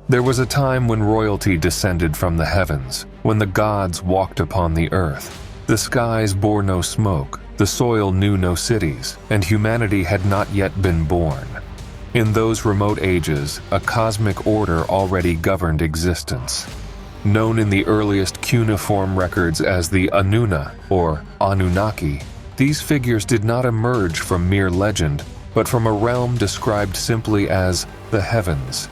There was a time when royalty descended from the heavens, when the gods walked upon the earth. The skies bore no smoke, the soil knew no cities, and humanity had not yet been born. In those remote ages, a cosmic order already governed existence. Known in the earliest cuneiform records as the Anunna, or Anunnaki, these figures did not emerge from mere legend, but from a realm described simply as the heavens.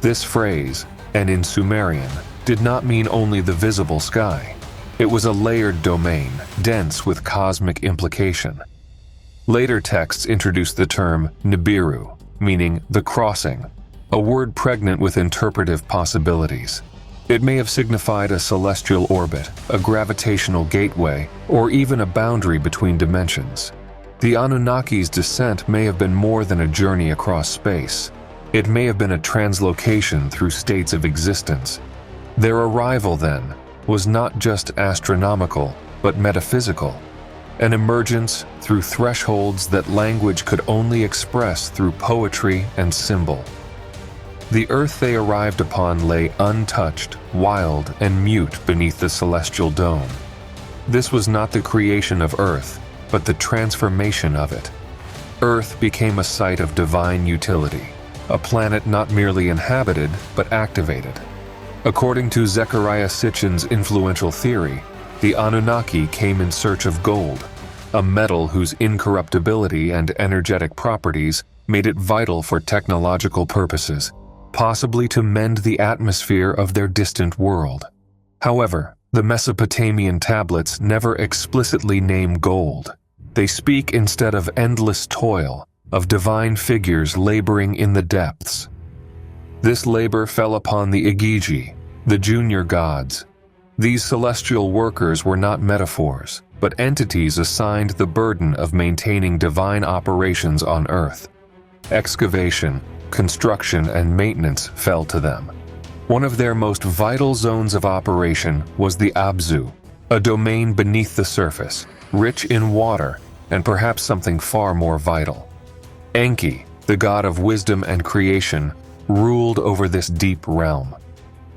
This phrase, and in Sumerian, did not mean only the visible sky. It was a layered domain, dense with cosmic implication. Later texts introduced the term Nibiru, meaning the crossing, a word pregnant with interpretive possibilities. It may have signified a celestial orbit, a gravitational gateway, or even a boundary between dimensions. The Anunnaki's descent may have been more than a journey across space. It may have been a translocation through states of existence. Their arrival, then, was not just astronomical, but metaphysical, an emergence through thresholds that language could only express through poetry and symbol. The earth they arrived upon lay untouched, wild, and mute beneath the celestial dome. This was not the creation of Earth, but the transformation of it. Earth became a site of divine utility, a planet not merely inhabited, but activated. According to Zecharia Sitchin's influential theory, the Anunnaki came in search of gold, a metal whose incorruptibility and energetic properties made it vital for technological purposes, possibly to mend the atmosphere of their distant world. However, the Mesopotamian tablets never explicitly name gold. They speak instead of endless toil, of divine figures laboring in the depths. This labor fell upon the Igigi, the junior gods. These celestial workers were not metaphors, but entities assigned the burden of maintaining divine operations on Earth. Excavation, construction, and maintenance fell to them. One of their most vital zones of operation was the Abzu, a domain beneath the surface, rich in water, and perhaps something far more vital. Enki, the god of wisdom and creation, ruled over this deep realm.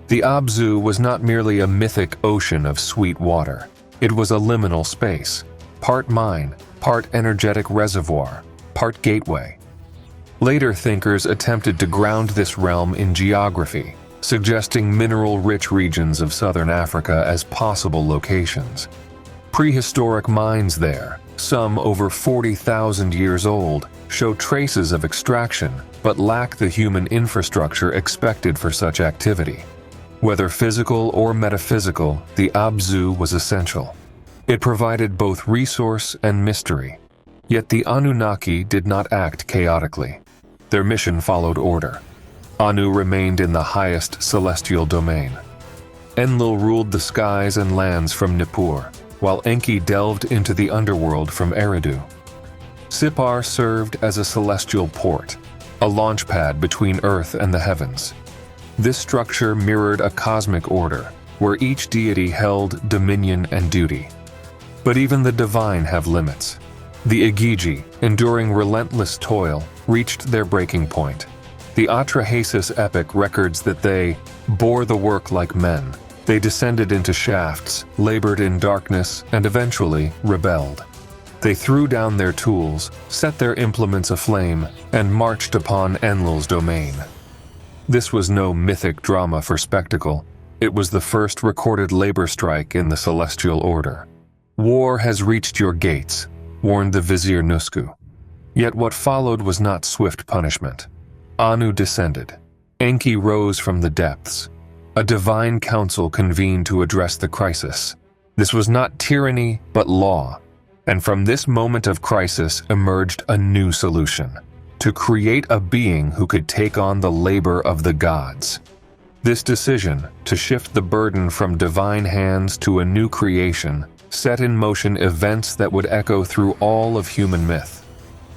The Abzu was not merely a mythic ocean of sweet water. It was a liminal space, part mine, part energetic reservoir, part gateway. Later thinkers attempted to ground this realm in geography, suggesting mineral-rich regions of southern Africa as possible locations. Prehistoric mines there, some over 40,000 years old, show traces of extraction, but lack the human infrastructure expected for such activity. Whether physical or metaphysical, the Abzu was essential. It provided both resource and mystery. Yet the Anunnaki did not act chaotically. Their mission followed order. Anu remained in the highest celestial domain. Enlil ruled the skies and lands from Nippur, while Enki delved into the underworld from Eridu. Sipar served as a celestial port, a launchpad between Earth and the heavens. This structure mirrored a cosmic order, where each deity held dominion and duty. But even the divine have limits. The Igigi, enduring relentless toil, reached their breaking point. The Atrahasis epic records that they bore the work like men. They descended into shafts, labored in darkness, and eventually rebelled. They threw down their tools, set their implements aflame, and marched upon Enlil's domain. This was no mythic drama for spectacle. It was the first recorded labor strike in the celestial order. War has reached your gates, warned the Vizier Nusku. Yet what followed was not swift punishment. Anu descended. Enki rose from the depths. A divine council convened to address the crisis. This was not tyranny, but law. And from this moment of crisis emerged a new solution: to create a being who could take on the labor of the gods. This decision, to shift the burden from divine hands to a new creation, set in motion events that would echo through all of human myth.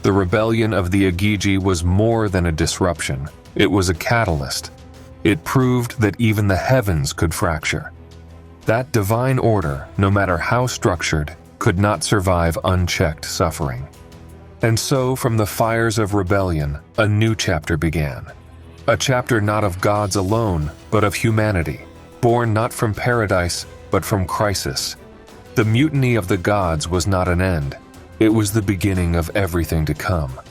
The rebellion of the Igigi was more than a disruption. It was a catalyst. It proved that even the heavens could fracture. That divine order, no matter how structured, could not survive unchecked suffering. And so, from the fires of rebellion, a new chapter began. a chapter not of gods alone, but of humanity, born not from paradise, but from crisis. The mutiny of the gods was not an end, it was the beginning of everything to come.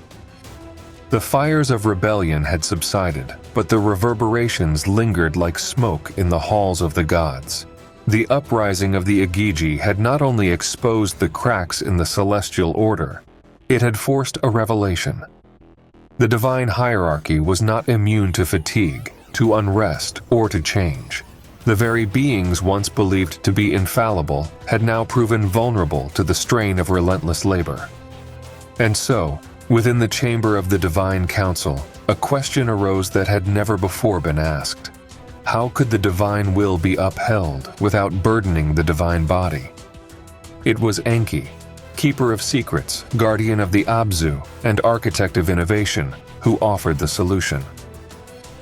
The fires of rebellion had subsided, but the reverberations lingered like smoke in the halls of the gods. The uprising of the Igigi had not only exposed the cracks in the celestial order, it had forced a revelation. The divine hierarchy was not immune to fatigue, to unrest, or to change. The very beings once believed to be infallible had now proven vulnerable to the strain of relentless labor. And so, within the chamber of the Divine Council, a question arose that had never before been asked. How could the divine will be upheld without burdening the divine body? It was Enki, keeper of secrets, guardian of the Abzu, and architect of innovation, who offered the solution.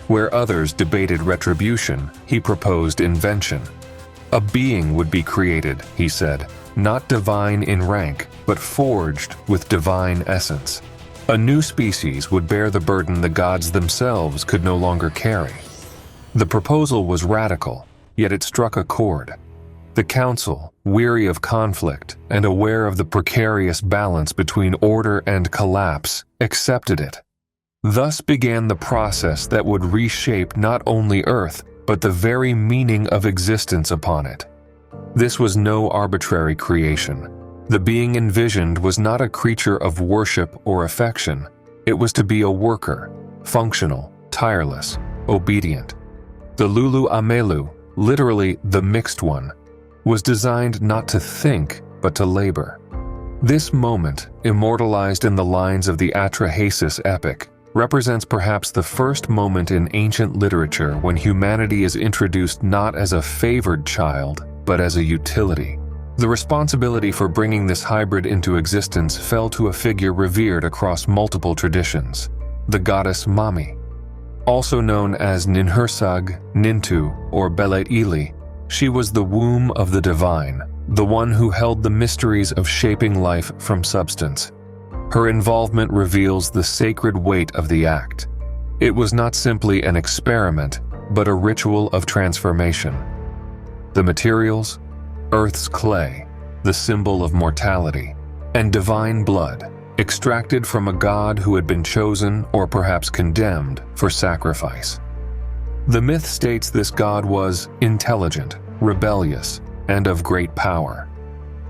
Where others debated retribution, he proposed invention. A being would be created, he said, not divine in rank, but forged with divine essence. A new species would bear the burden the gods themselves could no longer carry. The proposal was radical, yet it struck a chord. The council, weary of conflict and aware of the precarious balance between order and collapse, accepted it. Thus began the process that would reshape not only Earth, but the very meaning of existence upon it. This was no arbitrary creation. The being envisioned was not a creature of worship or affection. It was to be a worker, functional, tireless, obedient. The lulu amelu, literally the mixed one, was designed not to think, but to labor. This moment, immortalized in the lines of the Atrahasis epic, represents perhaps the first moment in ancient literature when humanity is introduced not as a favored child, but as a utility. The responsibility for bringing this hybrid into existence fell to a figure revered across multiple traditions, the goddess Mami. Also known as Ninhursag, Nintu, or Belet Ili, she was the womb of the divine, the one who held the mysteries of shaping life from substance. Her involvement reveals the sacred weight of the act. It was not simply an experiment, but a ritual of transformation. The materials? Earth's clay, the symbol of mortality, and divine blood, extracted from a god who had been chosen or perhaps condemned for sacrifice. The myth states this god was intelligent, rebellious, and of great power.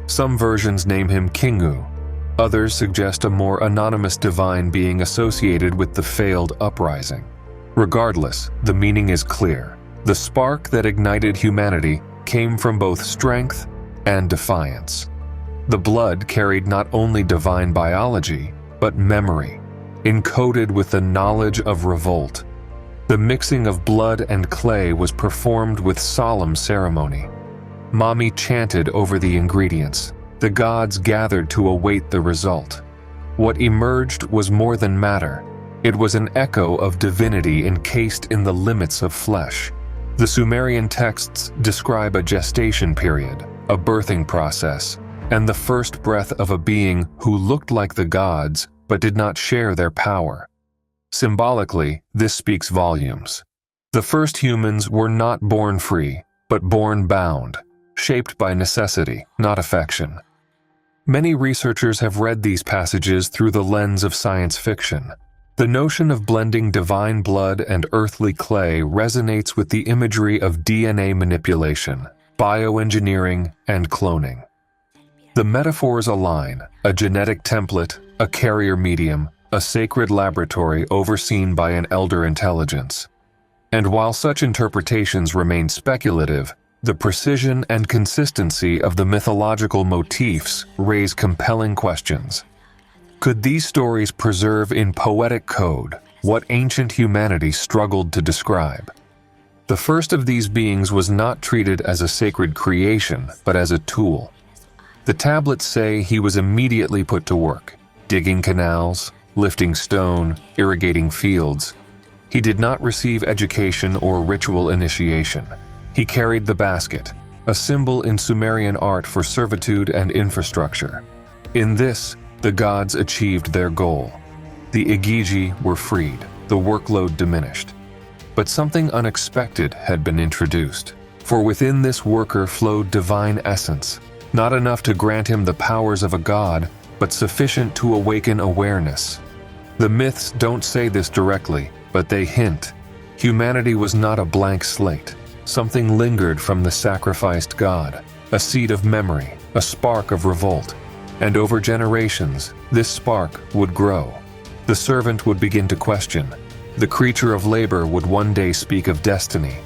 Some versions name him Kingu. Others suggest a more anonymous divine being associated with the failed uprising. Regardless, the meaning is clear. The spark that ignited humanity came from both strength and defiance. The blood carried not only divine biology, but memory, encoded with the knowledge of revolt. The mixing of blood and clay was performed with solemn ceremony. Mami chanted over the ingredients. The gods gathered to await the result. What emerged was more than matter. It was an echo of divinity encased in the limits of flesh. The Sumerian texts describe a gestation period, a birthing process, and the first breath of a being who looked like the gods but did not share their power. Symbolically, this speaks volumes. The first humans were not born free, but born bound, shaped by necessity, not affection. Many researchers have read these passages through the lens of science fiction. The notion of blending divine blood and earthly clay resonates with the imagery of DNA manipulation, bioengineering, and cloning. The metaphors align: a genetic template, a carrier medium, a sacred laboratory overseen by an elder intelligence. And while such interpretations remain speculative, the precision and consistency of the mythological motifs raise compelling questions. Could these stories preserve in poetic code what ancient humanity struggled to describe? The first of these beings was not treated as a sacred creation, but as a tool. The tablets say he was immediately put to work, digging canals, lifting stone, irrigating fields. He did not receive education or ritual initiation. He carried the basket, a symbol in Sumerian art for servitude and infrastructure. In this, the gods achieved their goal. The Igigi were freed, the workload diminished. But something unexpected had been introduced, for within this worker flowed divine essence, not enough to grant him the powers of a god, but sufficient to awaken awareness. The myths don't say this directly, but they hint. Humanity was not a blank slate. Something lingered from the sacrificed god, a seed of memory, a spark of revolt. And over generations, this spark would grow. The servant would begin to question. The creature of labor would one day speak of destiny.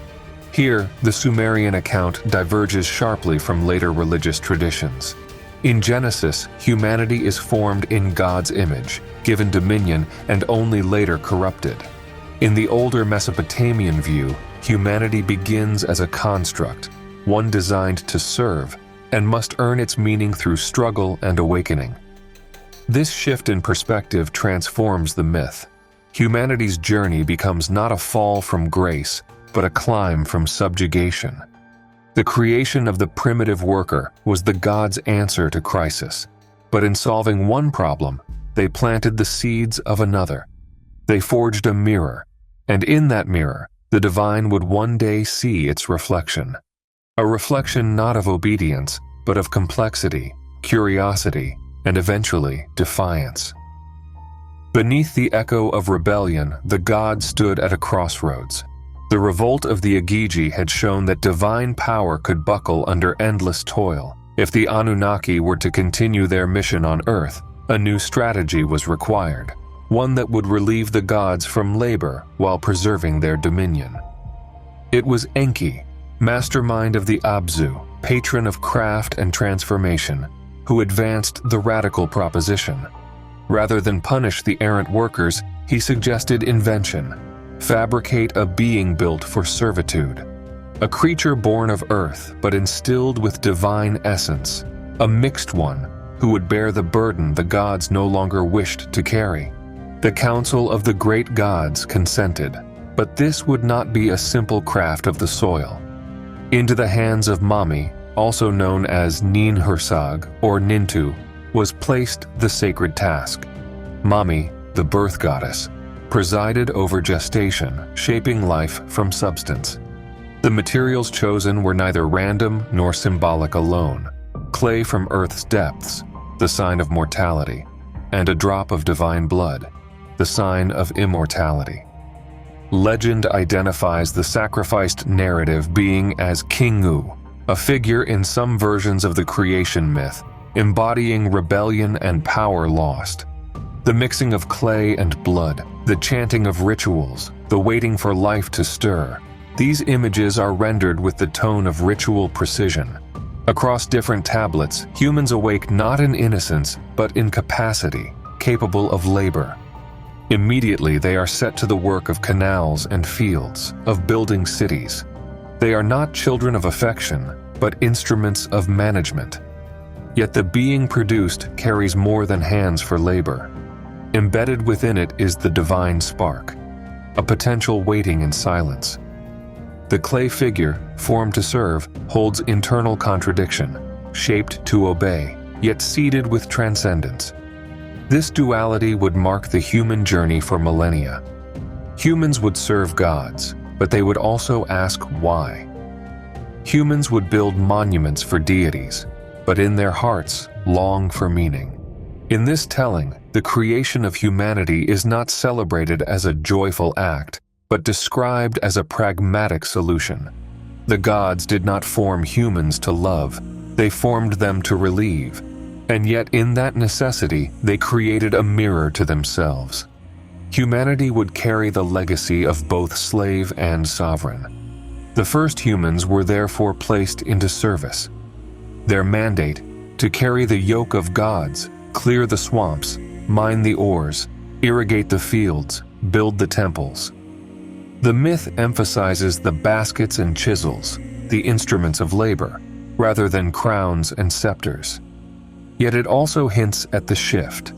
Here, the Sumerian account diverges sharply from later religious traditions. In Genesis, humanity is formed in God's image, given dominion, and only later corrupted. In the older Mesopotamian view, humanity begins as a construct, one designed to serve, and must earn its meaning through struggle and awakening. This shift in perspective transforms the myth. Humanity's journey becomes not a fall from grace, but a climb from subjugation. The creation of the primitive worker was the gods' answer to crisis, but in solving one problem, they planted the seeds of another. They forged a mirror, and in that mirror, the divine would one day see its reflection. A reflection not of obedience, but of complexity, curiosity, and eventually defiance. Beneath the echo of rebellion, the gods stood at a crossroads. The revolt of the Igigi had shown that divine power could buckle under endless toil. If the Anunnaki were to continue their mission on Earth, a new strategy was required, one that would relieve the gods from labor while preserving their dominion. It was Enki, mastermind of the Abzu, patron of craft and transformation, who advanced the radical proposition. Rather than punish the errant workers, he suggested invention. Fabricate a being built for servitude. A creature born of earth, but instilled with divine essence. A mixed one, who would bear the burden the gods no longer wished to carry. The council of the great gods consented, but this would not be a simple craft of the soil. Into the hands of Mami, also known as Ninhursag or Nintu, was placed the sacred task. Mami, the birth goddess, presided over gestation, shaping life from substance. The materials chosen were neither random nor symbolic alone. Clay from Earth's depths, the sign of mortality, and a drop of divine blood, the sign of immortality. Legend identifies the sacrificed narrative being as Kingu, a figure in some versions of the creation myth, embodying rebellion and power lost. The mixing of clay and blood, the chanting of rituals, the waiting for life to stir, these images are rendered with the tone of ritual precision. Across different tablets, humans awake not in innocence, but in capacity, capable of labor. Immediately they are set to the work of canals and fields, of building cities. They are not children of affection, but instruments of management. Yet the being produced carries more than hands for labor. Embedded within it is the divine spark, a potential waiting in silence. The clay figure, formed to serve, holds internal contradiction, shaped to obey, yet seeded with transcendence. This duality would mark the human journey for millennia. Humans would serve gods, but they would also ask why. Humans would build monuments for deities, but in their hearts long for meaning. In this telling, the creation of humanity is not celebrated as a joyful act, but described as a pragmatic solution. The gods did not form humans to love, they formed them to relieve. And yet in that necessity, they created a mirror to themselves. Humanity would carry the legacy of both slave and sovereign. The first humans were therefore placed into service. Their mandate, to carry the yoke of gods, clear the swamps, mine the ores, irrigate the fields, build the temples. The myth emphasizes the baskets and chisels, the instruments of labor, rather than crowns and scepters. Yet it also hints at the shift.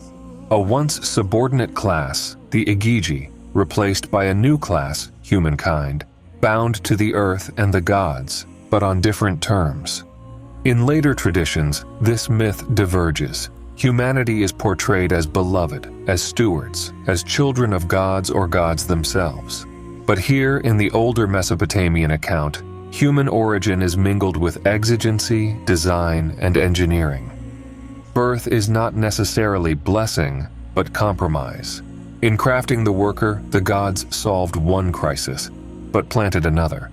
A once subordinate class, the Igigi, replaced by a new class, humankind, bound to the earth and the gods, but on different terms. In later traditions, this myth diverges. Humanity is portrayed as beloved, as stewards, as children of gods or gods themselves. But here in the older Mesopotamian account, human origin is mingled with exigency, design, and engineering. Birth is not necessarily blessing, but compromise. In crafting the worker, the gods solved one crisis, but planted another.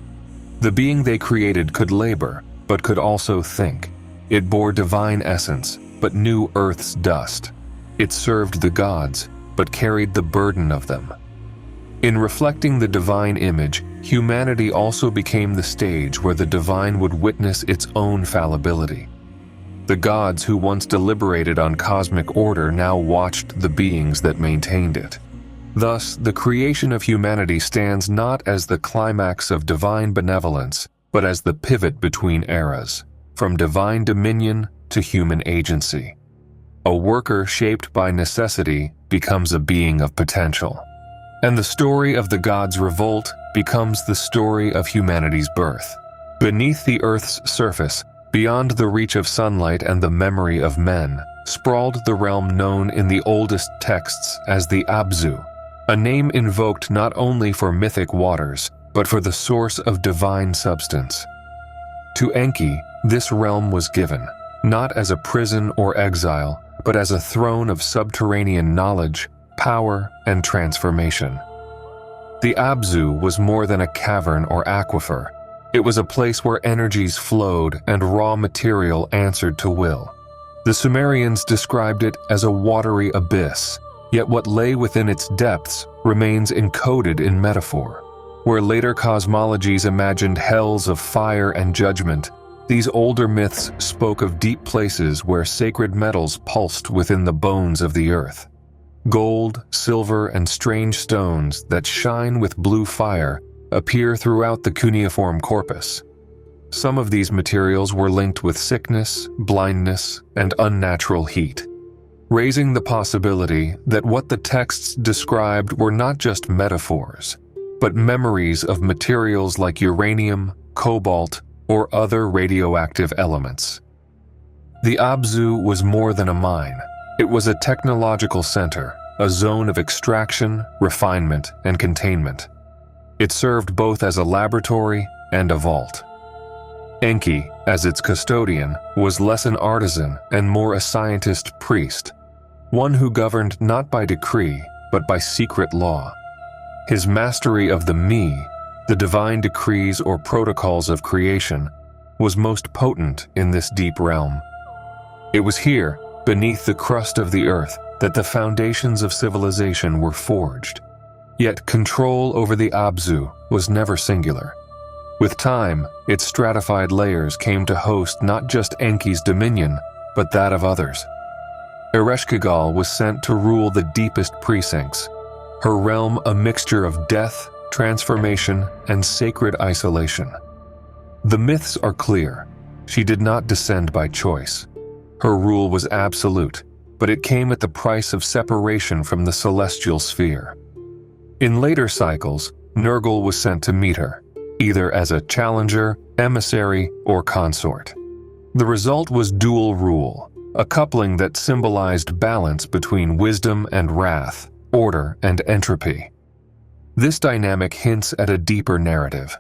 The being they created could labor, but could also think. It bore divine essence, but knew Earth's dust. It served the gods, but carried the burden of them. In reflecting the divine image, humanity also became the stage where the divine would witness its own fallibility. The gods who once deliberated on cosmic order now watched the beings that maintained it. Thus, the creation of humanity stands not as the climax of divine benevolence, but as the pivot between eras, from divine dominion to human agency. A worker shaped by necessity becomes a being of potential. And the story of the gods' revolt becomes the story of humanity's birth. Beneath the Earth's surface, beyond the reach of sunlight and the memory of men, sprawled the realm known in the oldest texts as the Abzu, a name invoked not only for mythic waters, but for the source of divine substance. To Enki, this realm was given, not as a prison or exile, but as a throne of subterranean knowledge, power, and transformation. The Abzu was more than a cavern or aquifer. It was a place where energies flowed and raw material answered to will. The Sumerians described it as a watery abyss, yet what lay within its depths remains encoded in metaphor. Where later cosmologies imagined hells of fire and judgment, these older myths spoke of deep places where sacred metals pulsed within the bones of the earth. Gold, silver, and strange stones that shine with blue fire appear throughout the cuneiform corpus. Some of these materials were linked with sickness, blindness, and unnatural heat, raising the possibility that what the texts described were not just metaphors, but memories of materials like uranium, cobalt, or other radioactive elements. The Abzu was more than a mine. It was a technological center, a zone of extraction, refinement, and containment. It served both as a laboratory and a vault. Enki, as its custodian, was less an artisan and more a scientist priest, one who governed not by decree, but by secret law. His mastery of the Me, the divine decrees or protocols of creation, was most potent in this deep realm. It was here, beneath the crust of the earth, that the foundations of civilization were forged. Yet control over the Abzu was never singular. With time, its stratified layers came to host not just Enki's dominion, but that of others. Ereshkigal was sent to rule the deepest precincts, her realm a mixture of death, transformation, and sacred isolation. The myths are clear. She did not descend by choice. Her rule was absolute, but it came at the price of separation from the celestial sphere. In later cycles, Nergal was sent to meet her, either as a challenger, emissary, or consort. The result was dual rule, a coupling that symbolized balance between wisdom and wrath, order and entropy. This dynamic hints at a deeper narrative.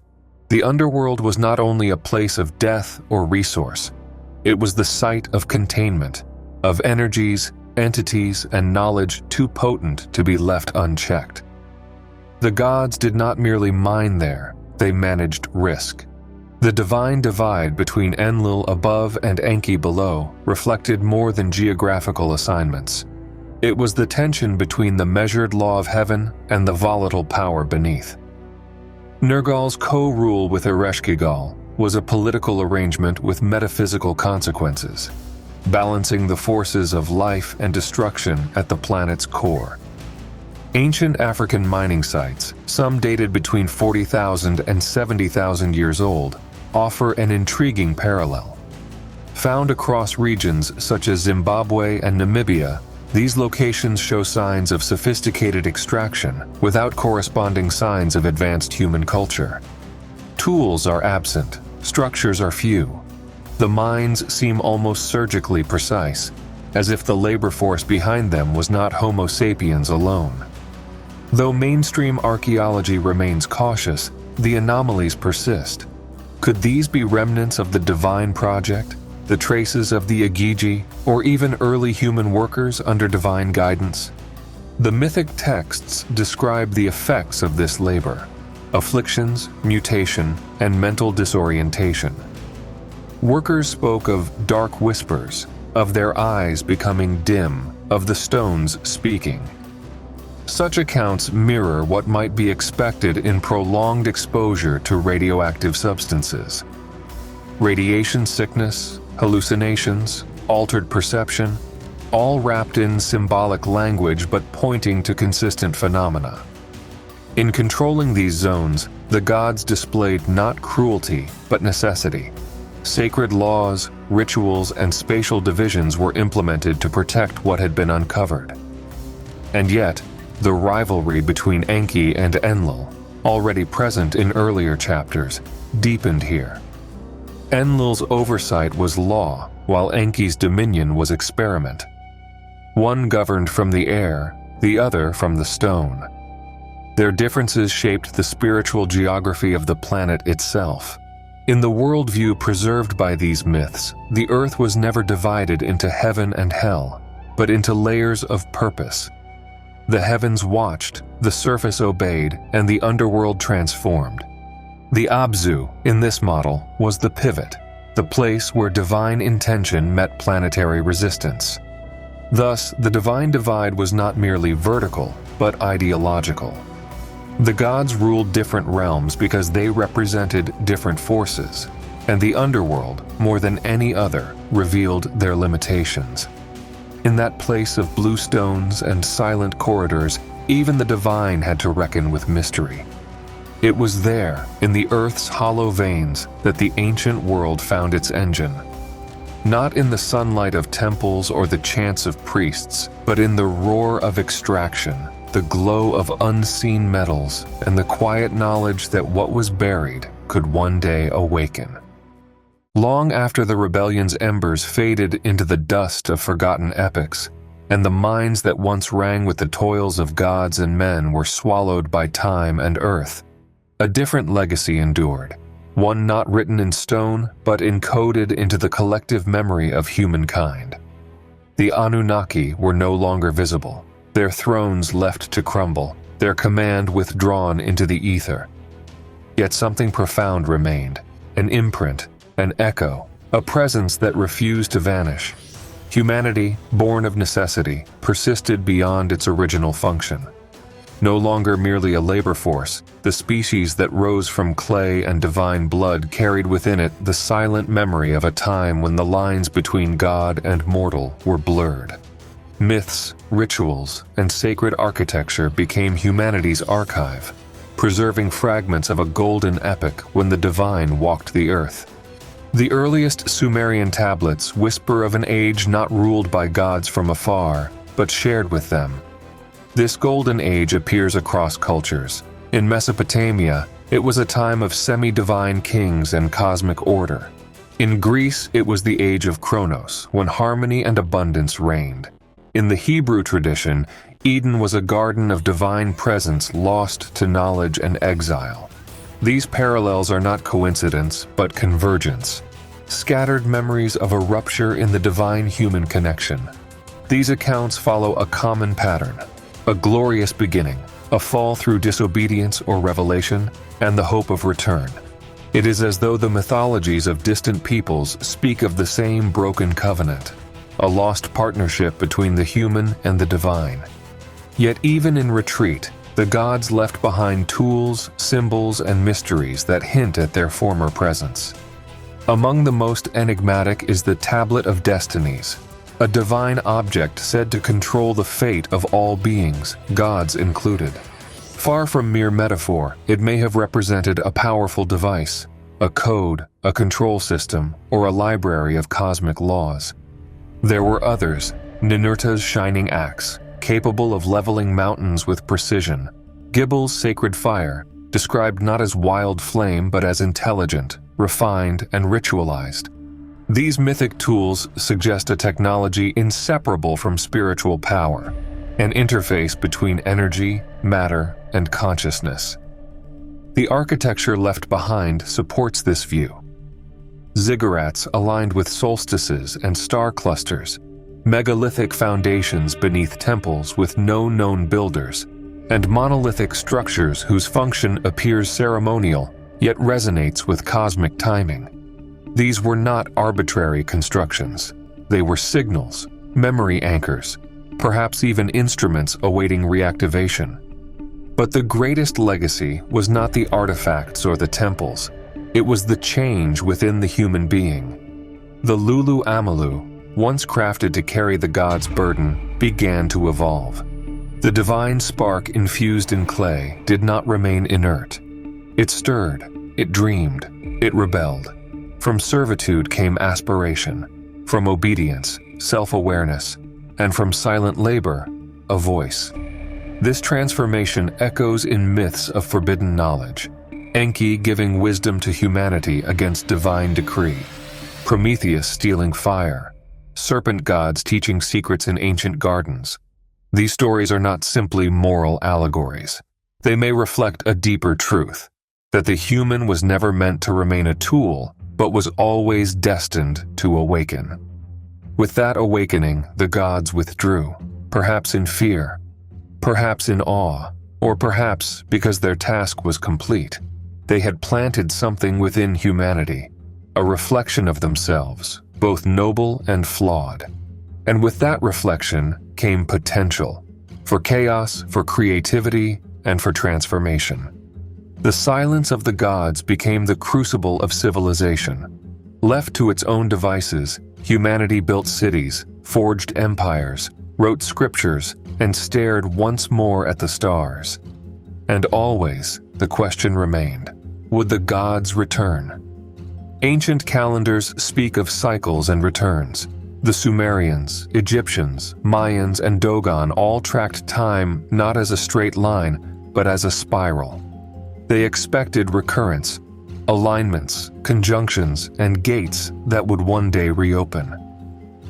The underworld was not only a place of death or resource, it was the site of containment, of energies, entities, and knowledge too potent to be left unchecked. The gods did not merely mine there, they managed risk. The divine divide between Enlil above and Enki below reflected more than geographical assignments. It was the tension between the measured law of heaven and the volatile power beneath. Nergal's co-rule with Ereshkigal was a political arrangement with metaphysical consequences, balancing the forces of life and destruction at the planet's core. Ancient African mining sites, some dated between 40,000 and 70,000 years old, offer an intriguing parallel. Found across regions such as Zimbabwe and Namibia, these locations show signs of sophisticated extraction without corresponding signs of advanced human culture. Tools are absent, structures are few. The mines seem almost surgically precise, as if the labor force behind them was not Homo sapiens alone. Though mainstream archaeology remains cautious, the anomalies persist. Could these be remnants of the divine project, the traces of the Igigi, or even early human workers under divine guidance? The mythic texts describe the effects of this labor: afflictions, mutation, and mental disorientation. Workers spoke of dark whispers, of their eyes becoming dim, of the stones speaking. Such accounts mirror what might be expected in prolonged exposure to radioactive substances. Radiation sickness, hallucinations, altered perception, all wrapped in symbolic language but pointing to consistent phenomena. In controlling these zones, the gods displayed not cruelty but necessity. Sacred laws, rituals, and spatial divisions were implemented to protect what had been uncovered. And yet, the rivalry between Enki and Enlil, already present in earlier chapters, deepened here. Enlil's oversight was law, while Enki's dominion was experiment. One governed from the air, the other from the stone. Their differences shaped the spiritual geography of the planet itself. In the worldview preserved by these myths, the earth was never divided into heaven and hell, but into layers of purpose. The heavens watched, the surface obeyed, and the underworld transformed. The Abzu, in this model, was the pivot, the place where divine intention met planetary resistance. Thus, the divine divide was not merely vertical, but ideological. The gods ruled different realms because they represented different forces, and the underworld, more than any other, revealed their limitations. In that place of blue stones and silent corridors, even the divine had to reckon with mystery. It was there, in the earth's hollow veins, that the ancient world found its engine. Not in the sunlight of temples or the chants of priests, but in the roar of extraction, the glow of unseen metals, and the quiet knowledge that what was buried could one day awaken. Long after the rebellion's embers faded into the dust of forgotten epics, and the minds that once rang with the toils of gods and men were swallowed by time and earth, a different legacy endured, one not written in stone but encoded into the collective memory of humankind. The Anunnaki were no longer visible, their thrones left to crumble, their command withdrawn into the ether. Yet something profound remained, an imprint, an echo, a presence that refused to vanish. Humanity, born of necessity, persisted beyond its original function. No longer merely a labor force, the species that rose from clay and divine blood carried within it the silent memory of a time when the lines between God and mortal were blurred. Myths, rituals, and sacred architecture became humanity's archive, preserving fragments of a golden epic when the divine walked the earth. The earliest Sumerian tablets whisper of an age not ruled by gods from afar, but shared with them. This golden age appears across cultures. In Mesopotamia, it was a time of semi-divine kings and cosmic order. In Greece, it was the age of Kronos, when harmony and abundance reigned. In the Hebrew tradition, Eden was a garden of divine presence lost to knowledge and exile. These parallels are not coincidence, but convergence. Scattered memories of a rupture in the divine-human connection. These accounts follow a common pattern: a glorious beginning, a fall through disobedience or revelation, and the hope of return. It is as though the mythologies of distant peoples speak of the same broken covenant, a lost partnership between the human and the divine. Yet even in retreat, the gods left behind tools, symbols, and mysteries that hint at their former presence. Among the most enigmatic is the Tablet of Destinies, a divine object said to control the fate of all beings, gods included. Far from mere metaphor, it may have represented a powerful device, a code, a control system, or a library of cosmic laws. There were others: Ninurta's shining axe, capable of leveling mountains with precision; Gibbel's sacred fire, described not as wild flame but as intelligent, refined, and ritualized. These mythic tools suggest a technology inseparable from spiritual power. an interface between energy, matter, and consciousness. The architecture left behind supports this view. Ziggurats aligned with solstices and star clusters, megalithic foundations beneath temples with no known builders, and monolithic structures whose function appears ceremonial yet resonates with cosmic timing. These were not arbitrary constructions. They were signals, memory anchors, perhaps even instruments awaiting reactivation. But the greatest legacy was not the artifacts or the temples. It was the change within the human being. The lulu amelu, once crafted to carry the god's burden, began to evolve. The divine spark infused in clay did not remain inert. It stirred, it dreamed, it rebelled. From servitude came aspiration, from obedience, self-awareness, and from silent labor, a voice. This transformation echoes in myths of forbidden knowledge. Enki giving wisdom to humanity against divine decree, Prometheus stealing fire, serpent gods teaching secrets in ancient gardens. These stories are not simply moral allegories. They may reflect a deeper truth, that the human was never meant to remain a tool, but was always destined to awaken. With that awakening, the gods withdrew, perhaps in fear, perhaps in awe, or perhaps because their task was complete. They had planted something within humanity, a reflection of themselves, both noble and flawed. And with that reflection came potential, for chaos, for creativity, and for transformation. The silence of the gods became the crucible of civilization. Left to its own devices, humanity built cities, forged empires, wrote scriptures, and stared once more at the stars. And always, the question remained, would the gods return? Ancient calendars speak of cycles and returns. The Sumerians, Egyptians, Mayans, and Dogon all tracked time not as a straight line, but as a spiral. They expected recurrence, alignments, conjunctions, and gates that would one day reopen.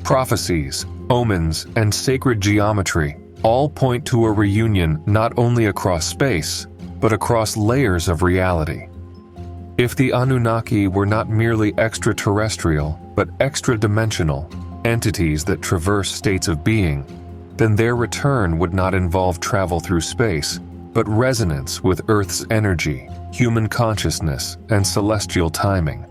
Prophecies, omens, and sacred geometry all point to a reunion not only across space, but across layers of reality. If the Anunnaki were not merely extraterrestrial, but extra-dimensional, entities that traverse states of being, then their return would not involve travel through space, but resonance with Earth's energy, human consciousness, and celestial timing.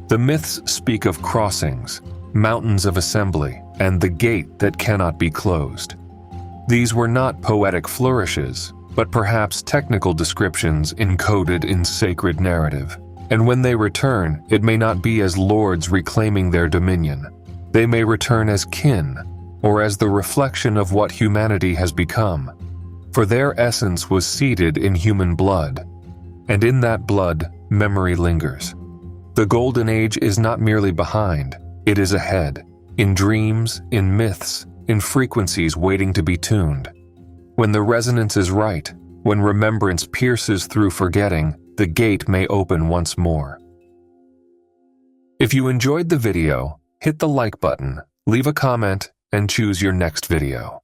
The myths speak of crossings, mountains of assembly, and the gate that cannot be closed. These were not poetic flourishes, but perhaps technical descriptions encoded in sacred narrative. And when they return, it may not be as lords reclaiming their dominion. They may return as kin, or as the reflection of what humanity has become. For their essence was seated in human blood, and in that blood, memory lingers. The Golden Age is not merely behind, it is ahead, in dreams, in myths, in frequencies waiting to be tuned. When the resonance is right, when remembrance pierces through forgetting, the gate may open once more. If you enjoyed the video, hit the like button, leave a comment, and choose your next video.